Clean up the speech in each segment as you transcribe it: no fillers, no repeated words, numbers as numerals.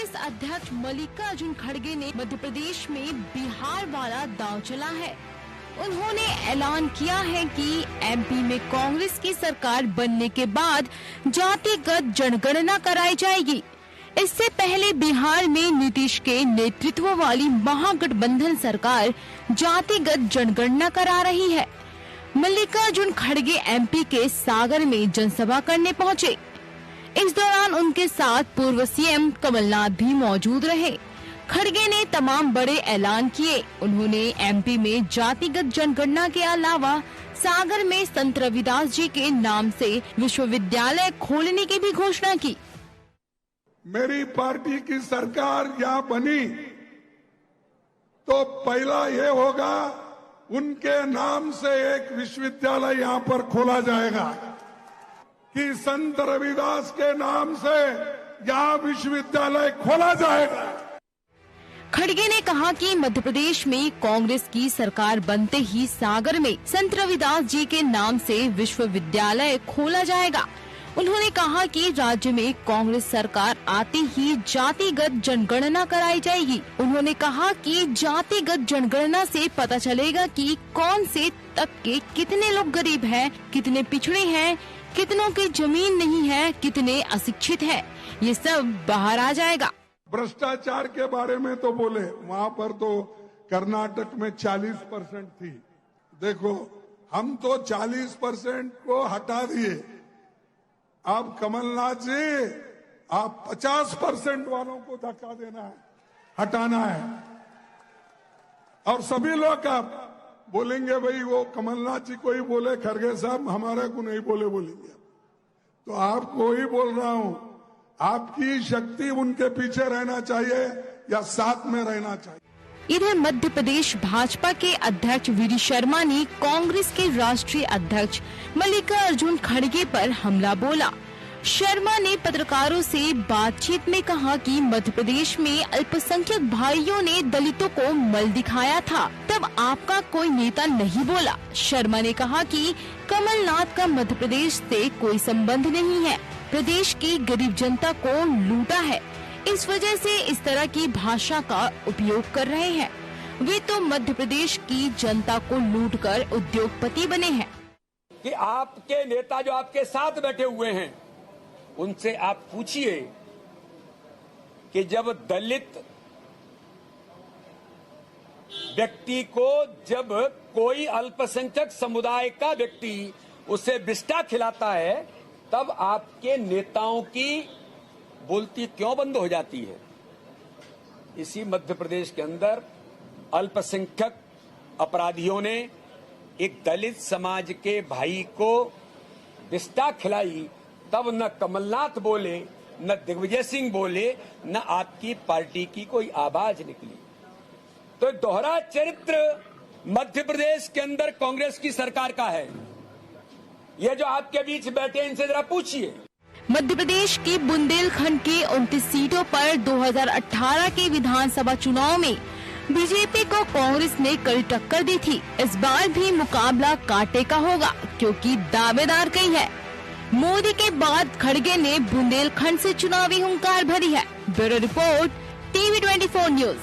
कांग्रेस अध्यक्ष मल्लिकार्जुन खड़गे ने मध्य प्रदेश में बिहार वाला दांव चला है। उन्होंने ऐलान किया है कि एमपी में कांग्रेस की सरकार बनने के बाद जातिगत जनगणना कराई जाएगी। इससे पहले बिहार में नीतीश के नेतृत्व वाली महागठबंधन सरकार जातिगत जनगणना करा रही है। मल्लिकार्जुन खड़गे एमपी के सागर में जनसभा करने पहुंचे। इस दौरान उनके साथ पूर्व सीएम कमलनाथ भी मौजूद रहे। खड़गे ने तमाम बड़े ऐलान किए। उन्होंने एमपी में जातिगत जनगणना के अलावा सागर में संत रविदास जी के नाम से विश्वविद्यालय खोलने की भी घोषणा की। मेरी पार्टी की सरकार यहाँ बनी तो पहला ये होगा, उनके नाम से एक विश्वविद्यालय यहाँ पर खोला जाएगा कि संत रविदास के नाम से यहाँ विश्वविद्यालय खोला जाएगा। खड़गे ने कहा कि मध्य प्रदेश में कांग्रेस की सरकार बनते ही सागर में संत रविदास जी के नाम से विश्वविद्यालय खोला जाएगा। उन्होंने कहा कि राज्य में कांग्रेस सरकार आते ही जातिगत जनगणना कराई जाएगी। उन्होंने कहा कि जातिगत जनगणना से पता चलेगा कि कौन से तबके कितने लोग गरीब हैं, कितने पिछड़े हैं, कितनों की जमीन नहीं है, कितने अशिक्षित हैं। ये सब बाहर आ जाएगा। भ्रष्टाचार के बारे में तो बोले, वहां पर तो कर्नाटक में 40% थी। देखो, हम तो 40% को हटा दिए। अब कमलनाथ जी, आप 50% वालों को धक्का देना है, हटाना है। और सभी लोग आप बोलेंगे भाई वो कमलनाथ जी को ही बोले, खड़गे साहब हमारे को नहीं बोले बोलेंगे। तो आपको ही बोल रहा हूं, आपकी शक्ति उनके पीछे रहना चाहिए या साथ में रहना चाहिए। इधर मध्य प्रदेश भाजपा के अध्यक्ष वीडी शर्मा ने कांग्रेस के राष्ट्रीय अध्यक्ष मल्लिकार्जुन खड़गे पर हमला बोला। शर्मा ने पत्रकारों से बातचीत में कहा कि मध्य प्रदेश में अल्पसंख्यक भाइयों ने दलितों को मल दिखाया था, तब आपका कोई नेता नहीं बोला। शर्मा ने कहा कि कमलनाथ का मध्य प्रदेश से कोई संबंध नहीं है, प्रदेश की गरीब जनता को लूटा है, इस वजह से इस तरह की भाषा का उपयोग कर रहे हैं। वे तो मध्य प्रदेश की जनता को लूटकर उद्योगपति बने हैं। कि आपके नेता जो आपके साथ बैठे हुए हैं, उनसे आप पूछिए कि जब दलित व्यक्ति को, जब कोई अल्पसंख्यक समुदाय का व्यक्ति उसे बिस्टा खिलाता है, तब आपके नेताओं की बोलती क्यों बंद हो जाती है? इसी मध्य प्रदेश के अंदर अल्पसंख्यक अपराधियों ने एक दलित समाज के भाई को बिस्टा खिलाई, तब न कमलनाथ बोले, न दिग्विजय सिंह बोले, न आपकी पार्टी की कोई आवाज निकली। तो दोहरा चरित्र मध्य प्रदेश के अंदर कांग्रेस की सरकार का है। ये जो आपके बीच बैठे, इनसे जरा पूछिए। मध्य प्रदेश की बुंदेलखंड के 29 सीटों पर 2018 के विधानसभा चुनाव में बीजेपी को कांग्रेस ने कड़ी टक्कर दी थी। इस बार भी मुकाबला कांटे का होगा, क्योंकि दावेदार कई है। मोदी के बाद खड़गे ने बुंदेलखंड से चुनावी हुंकार भरी है। Bureau report, TV 24 news.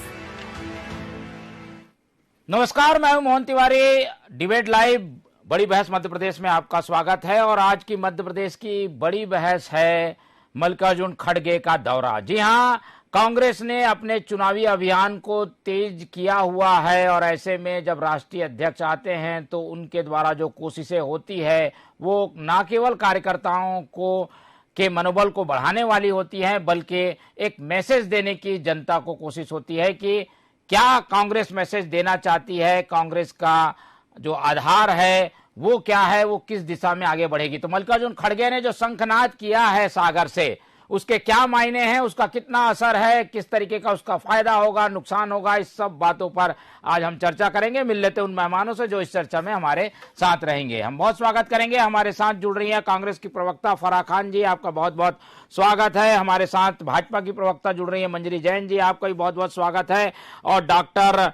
नमस्कार, मैं हूं मोहन तिवारी। डिबेट लाइव बड़ी बहस मध्य प्रदेश में आपका स्वागत है। और आज की मध्य प्रदेश की बड़ी बहस है मल्लिकार्जुन खड़गे का दौरा। जी हां, कांग्रेस ने अपने चुनावी अभियान को तेज किया हुआ है, और ऐसे में जब राष्ट्रीय अध्यक्ष आते हैं तो उनके द्वारा जो कोशिशें होती है वो न केवल कार्यकर्ताओं को के मनोबल को बढ़ाने वाली होती है, बल्कि एक मैसेज देने की जनता को कोशिश होती है कि क्या कांग्रेस मैसेज देना चाहती है, कांग्रेस का जो आधार है वो क्या है, वो किस दिशा में आगे बढ़ेगी। तो मल्लिकार्जुन खड़गे ने जो शंखनाद किया है सागर से, उसके क्या मायने हैं, उसका कितना असर है, किस तरीके का उसका फायदा होगा, नुकसान होगा, इस सब बातों पर आज हम चर्चा करेंगे। मिल लेते उन मेहमानों से जो इस चर्चा में हमारे साथ रहेंगे। हम बहुत स्वागत करेंगे, हमारे साथ जुड़ रही हैं कांग्रेस की प्रवक्ता फराह खान जी, आपका बहुत बहुत स्वागत है। हमारे साथ भाजपा की प्रवक्ता जुड़ रही है मंजरी जैन जी, आपका भी बहुत बहुत स्वागत है। और डॉक्टर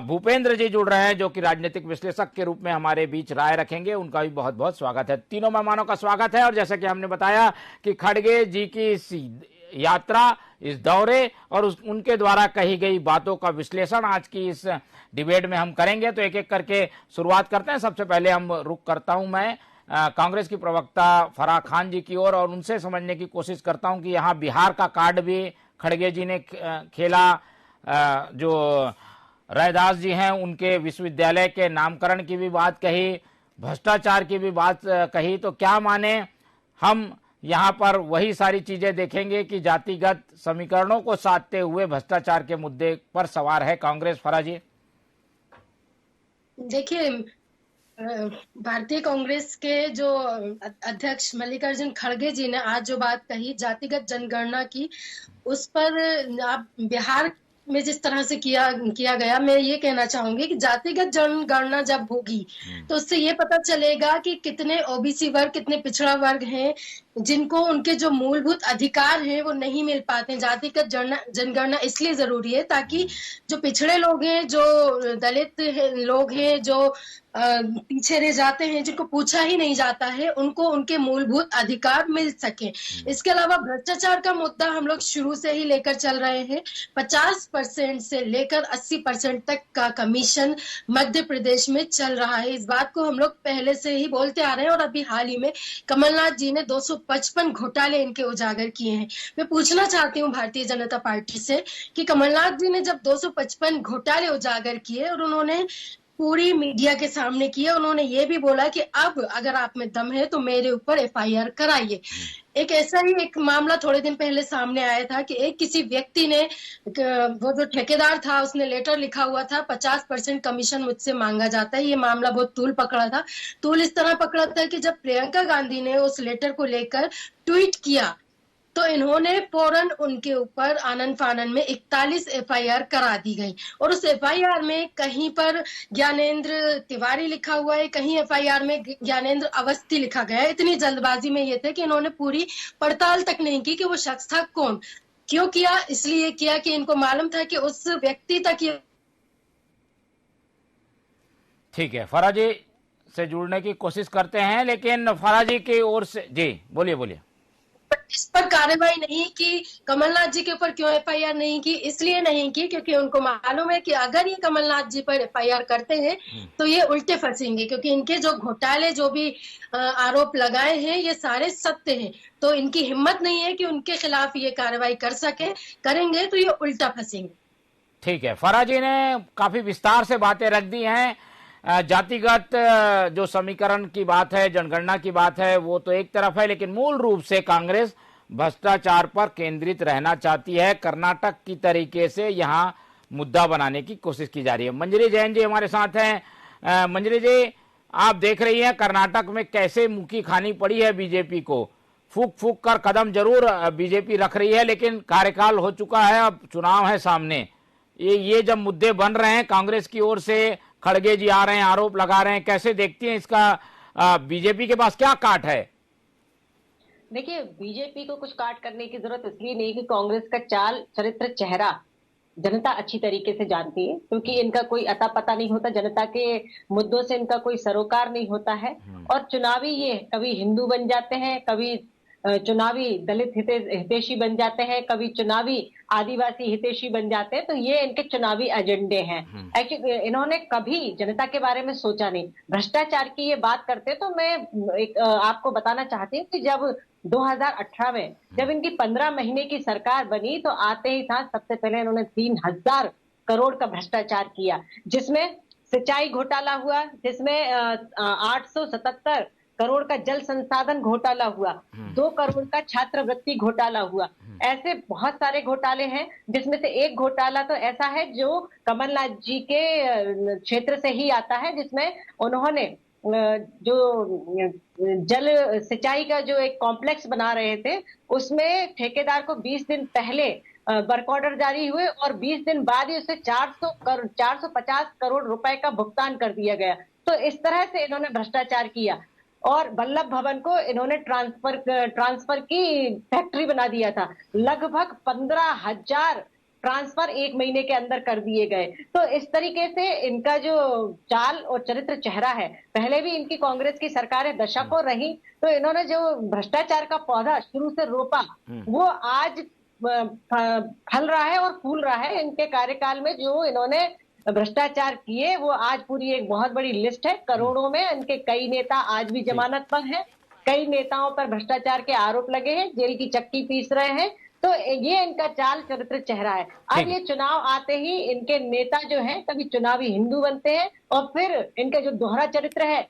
भूपेंद्र जी जुड़ रहे हैं, जो कि राजनीतिक विश्लेषक के रूप में हमारे बीच राय रखेंगे, उनका भी बहुत बहुत स्वागत है। तीनों मेहमानों का स्वागत है। और जैसा कि हमने बताया कि खड़गे जी की यात्रा इस दौरे और उनके द्वारा कही गई बातों का विश्लेषण आज की इस डिबेट में हम करेंगे। तो एक एक करके शुरुआत करते हैं। सबसे पहले हम रुख करता हूं मैं कांग्रेस की प्रवक्ता फराह खान जी की ओर और उनसे समझने की कोशिश करता हूं कि यहाँ बिहार का कार्ड भी खड़गे जी ने खेला, जो रैदास जी हैं उनके विश्वविद्यालय के नामकरण की भी बात कही, भ्रष्टाचार की भी बात कही। तो क्या माने हम यहाँ पर वही सारी चीजें देखेंगे कि जातिगत समीकरणों को साधते हुए भ्रष्टाचार के मुद्दे पर सवार है कांग्रेस। फराह जी, देखिए, भारतीय कांग्रेस के जो अध्यक्ष मल्लिकार्जुन खड़गे जी ने आज जो बात कही जातिगत जनगणना की, उस पर आप बिहार में जिस तरह से किया गया, मैं ये कहना चाहूंगी कि जातिगत जनगणना जब होगी तो उससे ये पता चलेगा कि कितने ओबीसी वर्ग, कितने पिछड़ा वर्ग हैं जिनको उनके जो मूलभूत अधिकार हैं वो नहीं मिल पाते हैं। जातिगत जनगणना इसलिए जरूरी है ताकि जो पिछड़े लोग हैं, जो दलित लोग हैं, जो पीछे रह जाते हैं, जिनको पूछा ही नहीं जाता है, उनको उनके मूलभूत अधिकार मिल सके। इसके अलावा भ्रष्टाचार का मुद्दा हम लोग शुरू से ही लेकर चल रहे हैं। 50% से लेकर 80% तक का कमीशन मध्य प्रदेश में चल रहा है। इस बात को हम लोग पहले से ही बोलते आ रहे हैं और अभी हाल ही में कमलनाथ जी ने 255 घोटाले इनके उजागर किए हैं। मैं पूछना चाहती हूँ भारतीय जनता पार्टी से कि कमलनाथ जी ने जब 255 घोटाले उजागर किए और उन्होंने पूरी मीडिया के सामने किया, उन्होंने ये भी बोला कि अब अगर आप में दम है तो मेरे ऊपर एफआईआर कराइए। एक ऐसा ही एक मामला थोड़े दिन पहले सामने आया था कि एक किसी व्यक्ति ने, वो जो ठेकेदार था, उसने लेटर लिखा हुआ था 50% कमीशन मुझसे मांगा जाता है। ये मामला बहुत तूल पकड़ा था। तूल इस तरह पकड़ा था कि जब प्रियंका गांधी ने उस लेटर को लेकर ट्वीट किया तो इन्होंने फौरन उनके ऊपर आनन फानन में 41 एफआईआर करा दी गई और उस एफआईआर में कहीं पर ज्ञानेंद्र तिवारी लिखा हुआ है, कहीं एफआईआर में ज्ञानेंद्र अवस्थी लिखा गया है। इतनी जल्दबाजी में ये थे कि इन्होंने पूरी पड़ताल तक नहीं की कि वो शख्स था कौन। क्यों किया? इसलिए किया कि इनको मालूम था कि उस व्यक्ति तक ये। ठीक है, फराह जी से जुड़ने की कोशिश करते हैं, लेकिन फराह जी की ओर से जी बोलिए। इस पर कार्रवाई नहीं की, कमलनाथ जी के ऊपर क्यों एफआईआर नहीं की? इसलिए नहीं की क्योंकि उनको मालूम है कि अगर ये कमलनाथ जी पर एफआईआर करते हैं तो ये उल्टे फंसेंगे, क्योंकि इनके जो घोटाले, जो भी आरोप लगाए हैं, ये सारे सत्य हैं। तो इनकी हिम्मत नहीं है कि उनके खिलाफ ये कार्रवाई करेंगे तो ये उल्टा फंसेंगे। ठीक है, फराह जी ने काफी विस्तार से बातें रख दी हैं। जातिगत जो समीकरण की बात है, जनगणना की बात है, वो तो एक तरफ है, लेकिन मूल रूप से कांग्रेस भ्रष्टाचार पर केंद्रित रहना चाहती है। कर्नाटक की तरीके से यहाँ मुद्दा बनाने की कोशिश की जा रही है। मंजरी जैन जी हमारे साथ हैं। मंजरी जी, आप देख रही हैं कर्नाटक में कैसे मुक्की खानी पड़ी है बीजेपी को। फूक कर कदम जरूर बीजेपी रख रही है, लेकिन कार्यकाल हो चुका है, अब चुनाव है सामने। ये जब मुद्दे बन रहे हैं, कांग्रेस की ओर से खड़गे जी आ रहे हैं, आरोप लगा रहे हैं, कैसे देखती हैं इसका? बीजेपी के पास क्या काट है? देखिए, बीजेपी को कुछ काट करने की जरूरत इसलिए नहीं कि कांग्रेस का चाल, चरित्र, चेहरा जनता अच्छी तरीके से जानती है, क्योंकि इनका कोई अता पता नहीं होता, जनता के मुद्दों से इनका कोई सरोकार नहीं होता है। और चुनावी ये कभी हिंदू बन जाते हैं, कभी चुनावी दलित हितैषी बन जाते हैं, कभी चुनावी आदिवासी हितैषी बन जाते हैं। तो ये इनके चुनावी एजेंडे हैं। एक्चुअली इन्होंने कभी जनता के बारे में सोचा नहीं। भ्रष्टाचार की ये बात करते तो मैं आपको बताना चाहती हूँ कि जब 2018 में जब इनकी 15 महीने की सरकार बनी तो आते ही था सबसे पहले इन्होंने 3000 करोड़ का भ्रष्टाचार किया, जिसमें सिंचाई घोटाला हुआ, जिसमें 877 करोड़ का जल संसाधन घोटाला हुआ, 2 करोड़ का छात्रवृत्ति घोटाला हुआ। ऐसे बहुत सारे घोटाले हैं, जिसमें से एक घोटाला तो ऐसा है जो कमलनाथ जी के क्षेत्र से ही आता है, जिसमें उन्होंने जो जल सिंचाई का जो एक कॉम्प्लेक्स बना रहे थे, उसमें ठेकेदार को 20 दिन पहले वर्क ऑर्डर जारी हुए और 20 दिन बाद ही उसे 450 करोड़ रुपए का भुगतान कर दिया गया। तो इस तरह से इन्होंने भ्रष्टाचार किया। और वल्लभ भवन को इन्होंने ट्रांसफर की फैक्ट्री बना दिया था। लगभग 15,000 ट्रांसफर 1 महीने के अंदर कर दिए गए। तो इस तरीके से इनका जो चाल और चरित्र, चेहरा है, पहले भी इनकी कांग्रेस की सरकारें दशकों रही, तो इन्होंने जो भ्रष्टाचार का पौधा शुरू से रोपा, वो आज फल रहा है और फूल रहा है। इनके कार्यकाल में जो इन्होंने भ्रष्टाचार किए वो आज पूरी एक बहुत बड़ी लिस्ट है, करोड़ों में। इनके कई नेता आज भी जमानत पर हैं, कई नेताओं पर भ्रष्टाचार के आरोप लगे हैं, जेल की चक्की पीस रहे हैं। तो ये इनका चाल चरित्र चेहरा है। अब ये चुनाव आते ही इनके नेता जो हैं कभी चुनावी हिंदू बनते हैं और फिर इनका जो दोहरा चरित्र है,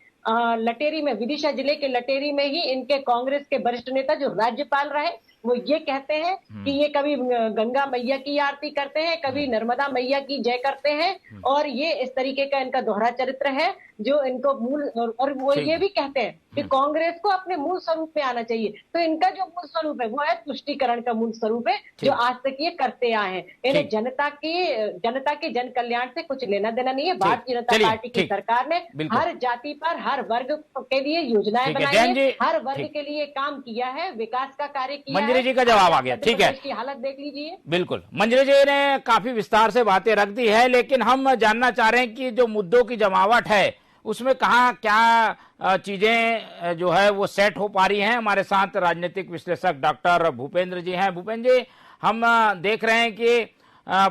लटेरी में, विदिशा जिले के लटेरी में ही इनके कांग्रेस के वरिष्ठ नेता जो राज्यपाल रहे वो ये कहते हैं कि ये कभी गंगा मैया की आरती करते हैं, कभी नर्मदा मैया की जय करते हैं, और ये इस तरीके का इनका दोहरा चरित्र है जो इनको मूल, और वो ये भी कहते हैं कि कांग्रेस को अपने मूल स्वरूप में आना चाहिए। तो इनका जो मूल स्वरूप है वो है तुष्टीकरण का मूल स्वरूप है, जो आज तक ये करते आए हैं। इन्हें जनता के जन कल्याण से कुछ लेना देना नहीं है। भारतीय जनता पार्टी की सरकार ने हर जाति पर, हर वर्ग के लिए योजनाएं बनाई है, हर वर्ग के लिए काम किया है, विकास का कार्य किया है। मंजरी जी का जवाब आ गया, ठीक है। की हालत देख लीजिए। बिल्कुल, मंजरी जी ने काफी विस्तार से बातें रख दी है, लेकिन हम जानना चाह रहे हैं कि जो मुद्दों की जमावट है उसमें कहाँ क्या चीजें जो है वो सेट हो पा रही हैं। हमारे साथ राजनीतिक विश्लेषक डॉक्टर भूपेंद्र जी हैं। भूपेंद्र जी, हम देख रहे हैं कि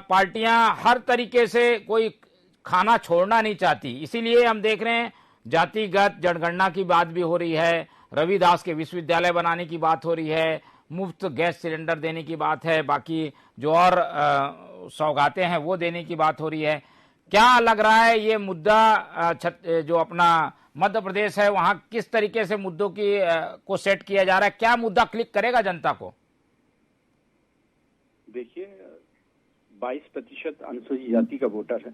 पार्टियां हर तरीके से कोई खाना छोड़ना नहीं चाहती, इसीलिए हम देख रहे हैं जातिगत जनगणना की बात भी हो रही है, रविदास के विश्वविद्यालय बनाने की बात हो रही है, मुफ्त गैस सिलेंडर देने की बात है, बाकी जो और सौगातें हैं वो देने की बात हो रही है। क्या लग रहा है ये मुद्दा जो अपना मध्य प्रदेश है वहां किस तरीके से मुद्दों की को सेट किया जा रहा है? क्या मुद्दा क्लिक करेगा जनता को? देखिए, 22% अनुसूचित जाति का वोटर है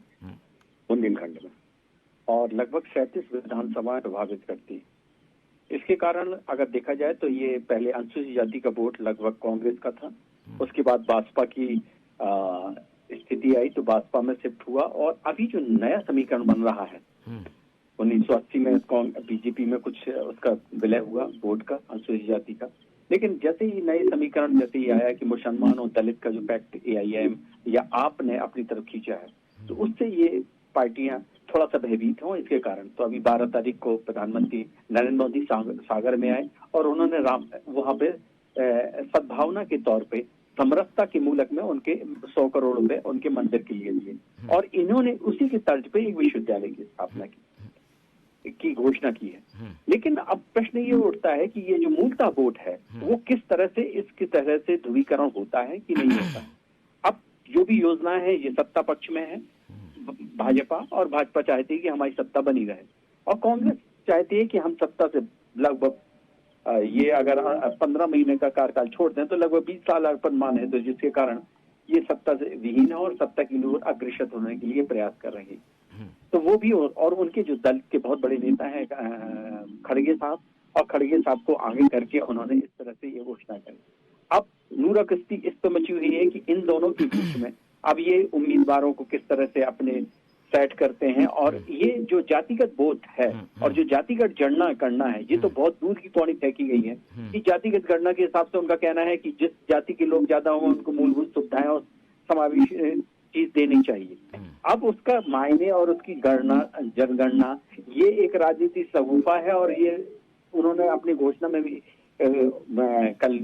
बुंदेलखंड में और लगभग 37 विधानसभाएं प्रभावित करती है। इसके कारण अगर देखा जाए तो ये पहले अनुसूचित जाति का वोट लगभग कांग्रेस का था, उसके बाद भाजपा की स्थिति आई तो भाजपा में शिफ्ट हुआ, और अभी जो नया समीकरण बन रहा है 1980 में बीजेपी में कुछ उसका विलय हुआ वोट का, अनुसूचित जाति का। लेकिन जैसे ही नए समीकरण जैसे ही आया कि मुसलमान और दलित का जो पैक्ट AIM या आप ने अपनी तरफ खींचा है, तो उससे ये पार्टियां थोड़ा सा भयभीत हों। इसके कारण तो अभी 12 तारीख को प्रधानमंत्री नरेंद्र मोदी सागर में आए और उन्होंने वहां पे सद्भावना के तौर पे समरसता के मूलक में उनके 100 करोड़ रुपए उनके मंदिर के लिए दिए, और इन्होंने उसी के तर्ज पे एक विश्वविद्यालय की स्थापना की घोषणा की है। लेकिन अब प्रश्न ये उठता है कि ये जो मूलतः वोट है वो किस तरह से इसकी तरह से ध्रुवीकरण होता है कि नहीं होता है। अब जो भी योजना है ये सत्ता पक्ष में है भाजपा, और भाजपा चाहती है कि हमारी सत्ता बनी रहे, और कांग्रेस चाहती है कि हम सत्ता से लगभग ये अगर 15 महीने का कार्यकाल छोड़ दें तो लगभग 20 साल अर्पण मान है, तो जिसके कारण ये सत्ता से विहीन है और सत्ता की ओर अग्रसर होने के लिए प्रयास कर रही है। तो वो भी, और उनके जो दल के बहुत बड़े नेता हैं खड़गे साहब, और खड़गे साहब को आगे करके उन्होंने इस तरह से ये घोषणा करी। अब नूरा कश्ती इस तो मची हुई है कि इन दोनों के बीच में अब ये उम्मीदवारों को किस तरह से अपने सेट करते हैं, और ये जो जातिगत वोट है और जो जातिगत गणना करना है, ये तो बहुत दूर की पौड़ी फेंकी गई है कि जातिगत गणना के हिसाब से उनका कहना है कि जिस जाति के लोग ज्यादा हों उनको मूलभूत सुविधाएं और समावेशी चीज देनी चाहिए। अब उसका मायने और उसकी गणना, जनगणना, ये एक राजनीतिक सगुफा है, और ये उन्होंने अपनी घोषणा में भी कल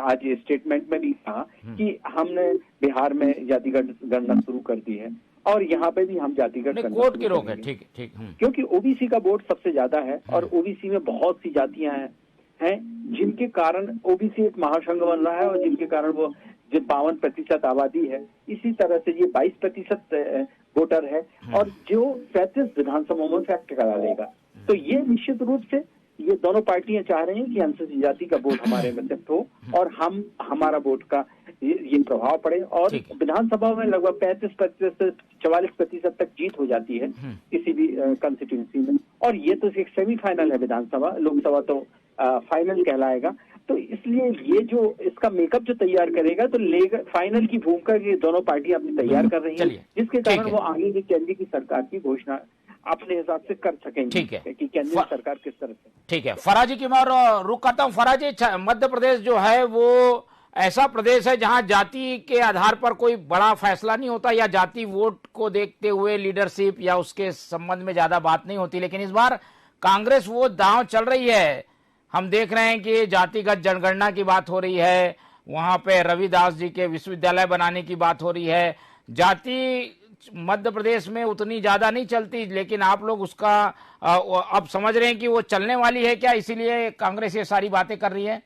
आज स्टेटमेंट में भी कहा कि हमने बिहार में जातिगत गणना शुरू कर दी है और यहाँ पे भी हम जातिगत कोर्ट के रोक है, ठीक ठीक, क्योंकि ओबीसी का वोट सबसे ज्यादा है और ओबीसी में बहुत सी जातियां हैं जिनके कारण ओबीसी एक महासंघ बन रहा है, और जिनके कारण वो जो 52% आबादी है, इसी तरह से ये 22% वोटर है, और जो 37 विधानसभाओं में फैक्ट करा लेगा। तो ये निश्चित रूप से ये दोनों पार्टियां चाह रही हैं कि अनुसूचित जाति का वोट हमारे में शिफ्ट हो और हमारा वोट का ये प्रभाव पड़े, और विधानसभा में लगभग 35% से 44% तक जीत हो जाती है किसी भी कंस्टिट्यूंसी में, और ये तो एक सेमीफाइनल है विधानसभा, लोकसभा तो फाइनल कहलाएगा। तो इसलिए ये जो इसका मेकअप जो तैयार करेगा तो फाइनल की भूमिका ये दोनों पार्टियां अपनी तैयार कर रही हैं, जिसके कारण वो आगे की केंद्र की सरकार की घोषणा अपने हिसाब से कर सकेंगे कि केंद्र सरकार किस तरह से। ठीक है, फराजी की मैं रुक करता हूँ। फराजी, मध्य प्रदेश जो है वो ऐसा प्रदेश है जहां जाति के आधार पर कोई बड़ा फैसला नहीं होता, या जाति वोट को देखते हुए लीडरशिप या उसके संबंध में ज्यादा बात नहीं होती, लेकिन इस बार कांग्रेस वो दांव चल रही है। हम देख रहे हैं कि जातिगत जनगणना की बात हो रही है, वहां पे रविदास जी के विश्वविद्यालय बनाने की बात हो रही है। जाति मध्य प्रदेश में उतनी ज्यादा नहीं चलती, लेकिन आप लोग उसका अब समझ रहे हैं कि वो चलने वाली है क्या, इसीलिए कांग्रेस ये सारी बातें कर रही है?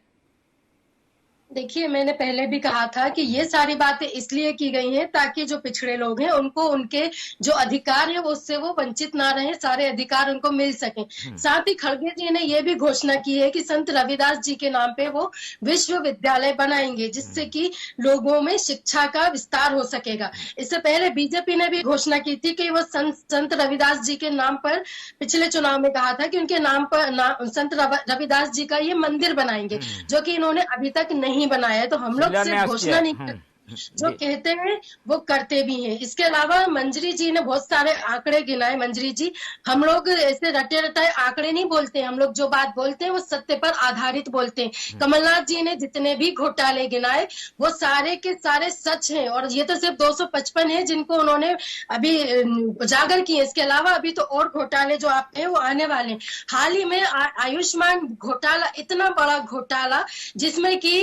देखिए, मैंने पहले भी कहा था कि ये सारी बातें इसलिए की गई हैं ताकि जो पिछड़े लोग हैं उनको उनके जो अधिकार है उससे वो वंचित ना रहे, सारे अधिकार उनको मिल सकें। साथ ही खड़गे जी ने ये भी घोषणा की है कि संत रविदास जी के नाम पे वो विश्वविद्यालय बनाएंगे, जिससे कि लोगों में शिक्षा का विस्तार हो सकेगा। इससे पहले बीजेपी ने भी घोषणा की थी कि वो संत रविदास जी के नाम पर पिछले चुनाव में कहा था कि उनके नाम पर संत रविदास जी का ये मंदिर बनाएंगे, जो कि इन्होंने अभी तक नहीं बनाया है। तो हम लोग सिर्फ घोषणा नहीं करते, जो कहते हैं वो करते भी हैं। इसके अलावा मंजरी जी ने बहुत सारे आंकड़े गिनाए। मंजरी जी, हम लोग ऐसे रटे रटाए आंकड़े नहीं बोलते हैं, हम लोग जो बात बोलते हैं वो सत्य पर आधारित बोलते हैं। कमलनाथ जी ने जितने भी घोटाले गिनाए वो सारे के सारे सच हैं, और ये तो सिर्फ 255 है जिनको उन्होंने अभी उजागर किए। इसके अलावा अभी तो और घोटाले जो आप हैं वो आने वाले हैं। हाल ही में आयुष्मान घोटाला, इतना बड़ा घोटाला जिसमें कि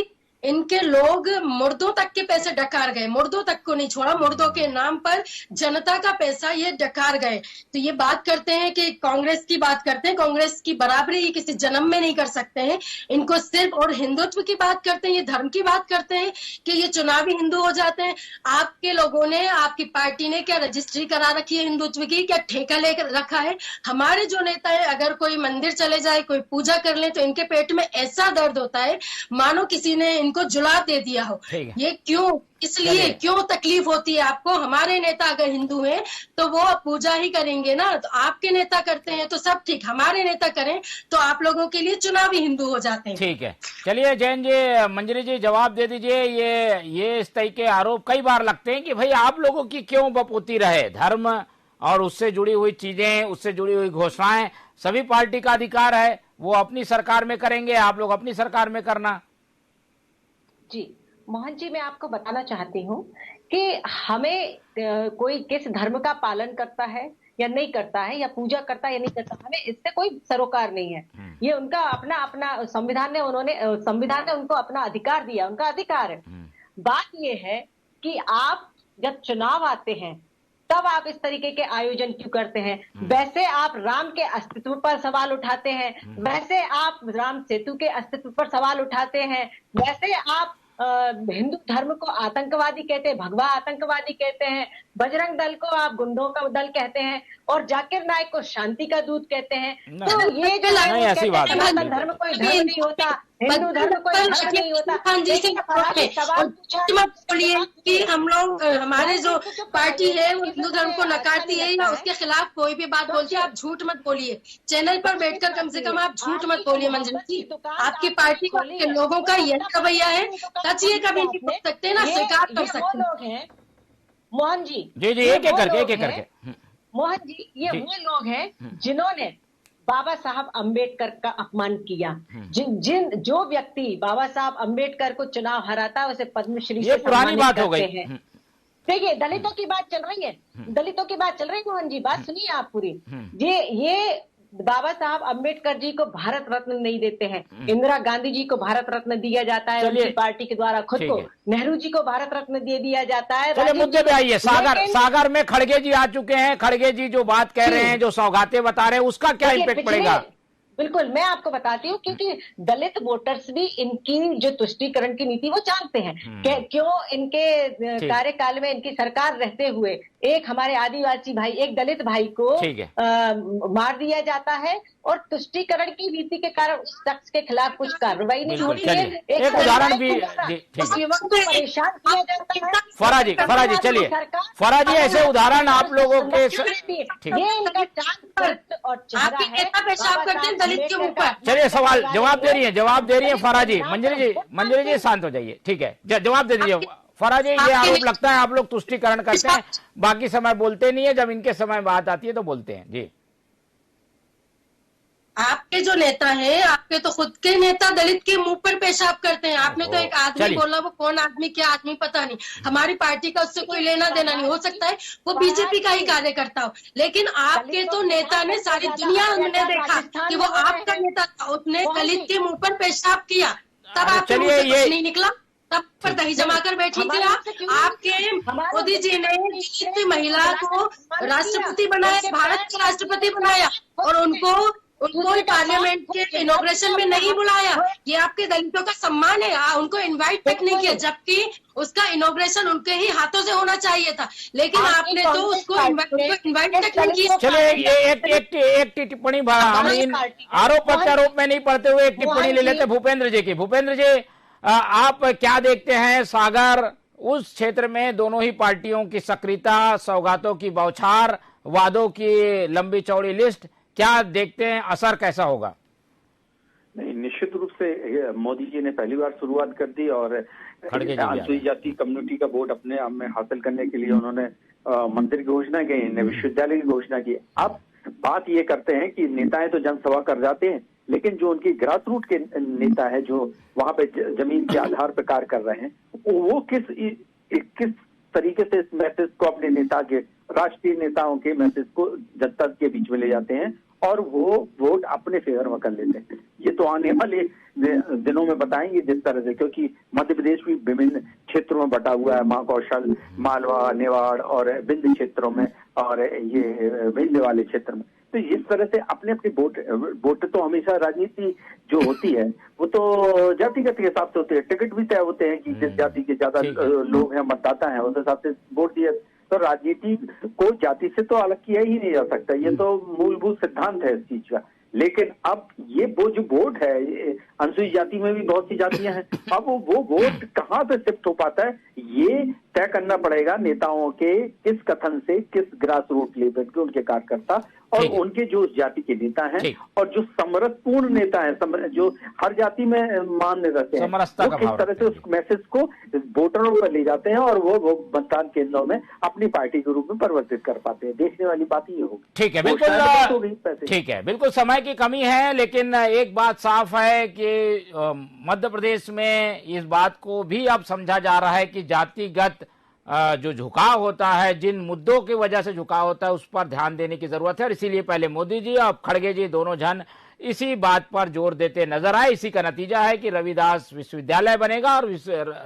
इनके लोग मुर्दों तक के पैसे डकार गए, मुर्दों तक को नहीं छोड़ा, मुर्दों के नाम पर जनता का पैसा ये डकार गए। तो ये बात करते हैं कि कांग्रेस की बात करते हैं, कांग्रेस की बराबरी ये किसी जन्म में नहीं कर सकते हैं। इनको सिर्फ, और हिंदुत्व की बात करते हैं, ये धर्म की बात करते हैं कि ये चुनावी हिंदू हो जाते हैं। आपके लोगों ने, आपकी पार्टी ने क्या रजिस्ट्री करा रखी है हिंदुत्व की, क्या ठेका लेकर रखा है? हमारे जो नेता है, अगर कोई मंदिर चले जाए, कोई पूजा कर ले, तो इनके पेट में ऐसा दर्द होता है मानो किसी ने इनको जुलाब दे दिया हो। ये क्यों, इसलिए क्यों तकलीफ होती है आपको? हमारे नेता अगर हिंदू हैं तो वो पूजा ही करेंगे ना, तो आपके नेता करते हैं तो सब ठीक, हमारे नेता करें तो आप लोगों के लिए चुनावी हिंदू हो जाते हैं। ठीक है, चलिए जैन जी, मंजरी जी जवाब दे दीजिए। ये इस तरह के आरोप कई बार लगते हैं कि भाई आप लोगों की क्यों बपोती रहे, धर्म और उससे जुड़ी हुई चीजें, उससे जुड़ी हुई घोषणाएं सभी पार्टी का अधिकार है, वो अपनी सरकार में करेंगे, आप लोग अपनी सरकार में करना। जी मोहन जी, मैं आपको बताना चाहती हूँ कि हमें कोई किस धर्म का पालन करता है या नहीं करता है, या पूजा करता है या नहीं करता, हमें इससे कोई सरोकार नहीं है। ये उनका अपना अपना संविधान ने उनको अपना अधिकार दिया, उनका अधिकार है। बात ये है कि आप जब चुनाव आते हैं तब आप इस तरीके के आयोजन क्यों करते हैं? वैसे आप राम के अस्तित्व पर सवाल उठाते हैं, वैसे आप राम सेतु के अस्तित्व पर सवाल उठाते हैं, वैसे आप हिंदू धर्म को आतंकवादी कहते हैं, भगवा आतंकवादी कहते हैं, बजरंग दल को आप गुंडों का दल कहते हैं, और जाकिर नाइक को शांति का दूत कहते हैं। तो ये जो धर्म कोई धर्म नहीं होता, हिंदू धर्म कोई धर्म नहीं होता। बोलिए कि हम लोग, हमारे जो पार्टी है वो हिंदू धर्म को नकारती है या उसके खिलाफ कोई भी बात बोलती है, आप झूठ मत बोलिए। चैनल पर बैठकर कम से कम आप झूठ मत बोलिए। मंजरी जी, आपकी पार्टी के लोगों का यह रवैया है, सच ये कभी नहीं बोल सकते ना, स्वीकार कर सकते हैं। मोहन जी, जी एक एक करके मोहन जी, ये वो लोग हैं जिन्होंने बाबा साहब अंबेडकर का अपमान किया। जो व्यक्ति बाबा साहब अंबेडकर को चुनाव हराता है उसे पद्मश्री से पुरानी बात हो गई। देखिए, दलितों की बात चल रही है, दलितों की बात चल रही है। मोहन जी, बात सुनिए आप पूरी। ये बाबा साहब अंबेडकर जी को भारत रत्न नहीं देते हैं, इंदिरा गांधी जी को भारत रत्न दिया जाता है उनकी पार्टी के द्वारा, खुद को नेहरू जी को भारत रत्न दे दिया जाता है। चलिए मुद्दे पे आइए। सागर में खड़गे जी आ चुके हैं। खड़गे जी जो बात कह रहे हैं, जो सौगातें बता रहे हैं, उसका क्या इम्पैक्ट पड़ेगा? बिल्कुल, मैं आपको बताती हूँ, क्योंकि दलित वोटर्स भी इनकी जो तुष्टीकरण की नीति वो जानते हैं। क्यों इनके कार्यकाल में, इनकी सरकार रहते हुए एक हमारे आदिवासी भाई, एक दलित भाई को मार दिया जाता है, और तुष्टीकरण की नीति के कारण उस शख्स के खिलाफ कुछ कार्रवाई नहीं होती है। एक उदाहरण भी युवक को परेशान किया जाता है। फराजी चलिए, फराजी ऐसे उदाहरण आप लोगों के, ये इनका चांद और चेहरा है। चलिए सवाल जवाब दे रही है फराजी। मंजरी जी शांत हो जाइए, ठीक है, जवाब दे दीजिए फराजी। ये आरोप लगता है आप लोग तुष्टीकरण करते हैं, बाकी समय बोलते नहीं है, जब इनके समय बात आती है तो बोलते हैं। जी, आपके जो नेता हैं, आपके तो खुद के नेता दलित के मुंह पर पेशाब करते हैं। आपने तो एक आदमी बोला, वो कौन आदमी, क्या आदमी पता नहीं, हमारी पार्टी का उससे कोई लेना देना नहीं। हो सकता है वो बीजेपी का ही कार्यकर्ता हो, लेकिन आपके तो नेता ने, सारी दुनिया ने देखा कि वो आपका नेता था, उसने दलित के मुंह पर पेशाब किया, तब आपके मुंह से कुछ नहीं निकला। तब पर दही जमा कर बैठी थी आप। आपके मोदी जी ने एक महिला को राष्ट्रपति बनाया, भारत का राष्ट्रपति बनाया, और उनको पार्लियामेंट के इनॉग्रेशन में नहीं बुलाया। ये आपके दलितों का सम्मान है, उनको इनवाइट तक नहीं किया, जबकि उसका इनॉग्रेशन उनके ही हाथों से होना चाहिए था, लेकिन आपने तो उसको इनवाइट तक नहीं किया। चलिए एक टिप्पणी हम इन आरोप प्रत्यारोप में नहीं पढ़ते हुए एक टिप्पणी ले लेते भूपेंद्र जी की। भूपेंद्र जी, आप क्या देखते हैं सागर उस क्षेत्र में दोनों ही पार्टियों की सक्रियता, सौगातों की बौछार, वादों की लंबी चौड़ी लिस्ट, क्या देखते हैं, असर कैसा होगा? नहीं, निश्चित रूप से मोदी जी ने पहली बार शुरुआत कर दी और अनुसूचित जाति कम्युनिटी का वोट अपने आप में हासिल करने के लिए उन्होंने मंदिर की घोषणा की, विश्वविद्यालय की घोषणा की। अब बात ये करते हैं कि नेताएं तो जनसभा कर जाते हैं, लेकिन जो उनकी ग्रास रूट के नेता है, जो वहां पे जमीन के आधार पर कार्य कर रहे हैं, वो किस तरीके से इस मैसेज को अपने नेता के, राष्ट्रीय नेताओं के मैसेज को जनता के बीच में ले जाते हैं और वो वोट अपने फेवर में कर लेते हैं। ये तो आने वाले दिनों में बताएंगे जिस तरह से, क्योंकि मध्य प्रदेश भी विभिन्न क्षेत्रों में बटा हुआ है, महाकौशल, मालवा, नेवाड़ और विंध्य क्षेत्रों में, और ये विंध्य वाले क्षेत्र में। तो इस तरह से अपने अपने वोट तो हमेशा राजनीति जो होती है वो तो जातिगत के हिसाब से होती है, टिकट भी तय होते हैं कि जिस जाति के ज्यादा लोग हैं, मतदाता हैं, उस हिसाब से वोट दिया। तो राजनीति को जाति से तो अलग किया ही नहीं जा सकता, ये तो मूलभूत सिद्धांत है इस चीज का। लेकिन अब ये वो जो वोट है, अनुसूचित जाति में भी बहुत सी जातियां हैं, अब वो वोट कहाँ पे शिफ्ट हो पाता है, ये तय करना पड़ेगा नेताओं के किस कथन से, किस ग्रास रूट लेवल के उनके कार्यकर्ता और उनके जो जाति के नेता हैं और जो समरसपूर्ण नेता हैं, जो हर जाति में मान्य रहते हैं, वो किस तरह से उस मैसेज को वोटरों पर ले जाते हैं और वो मतदान केंद्रों में अपनी पार्टी के रूप में परिवर्तित कर पाते हैं। देखने वाली बात ये होगी। ठीक है, बिल्कुल ठीक है, बिल्कुल समय की कमी है, लेकिन एक बात साफ है कि मध्य प्रदेश में इस बात को भी अब समझा जा रहा है कि जातिगत जो झुकाव होता है, जिन मुद्दों की वजह से झुकाव होता है, उस पर ध्यान देने की जरूरत है। और इसीलिए पहले मोदी जी और खड़गे जी दोनों जन इसी बात पर जोर देते नजर आए। इसी का नतीजा है कि रविदास विश्वविद्यालय बनेगा और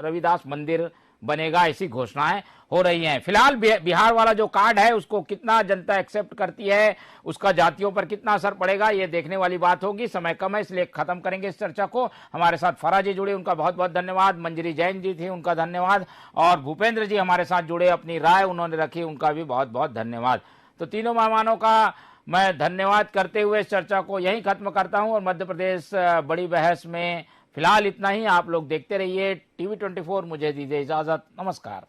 रविदास मंदिर बनेगा, ऐसी घोषणाएं हो रही हैं। फिलहाल बिहार वाला जो कार्ड है उसको कितना जनता एक्सेप्ट करती है, उसका जातियों पर कितना असर पड़ेगा, ये देखने वाली बात होगी। समय कम है, इसलिए खत्म करेंगे इस चर्चा को। हमारे साथ फरा जी जुड़े, उनका बहुत बहुत धन्यवाद। मंजरी जैन जी थी, उनका धन्यवाद। और भूपेंद्र जी हमारे साथ जुड़े, अपनी राय उन्होंने रखी, उनका भी बहुत बहुत धन्यवाद। तो तीनों मेहमानों का मैं धन्यवाद करते हुए इस चर्चा को यहीं खत्म करता हूं। और मध्य प्रदेश बड़ी बहस में फिलहाल इतना ही। आप लोग देखते रहिए TV24। मुझे दीजिए इजाजत, नमस्कार।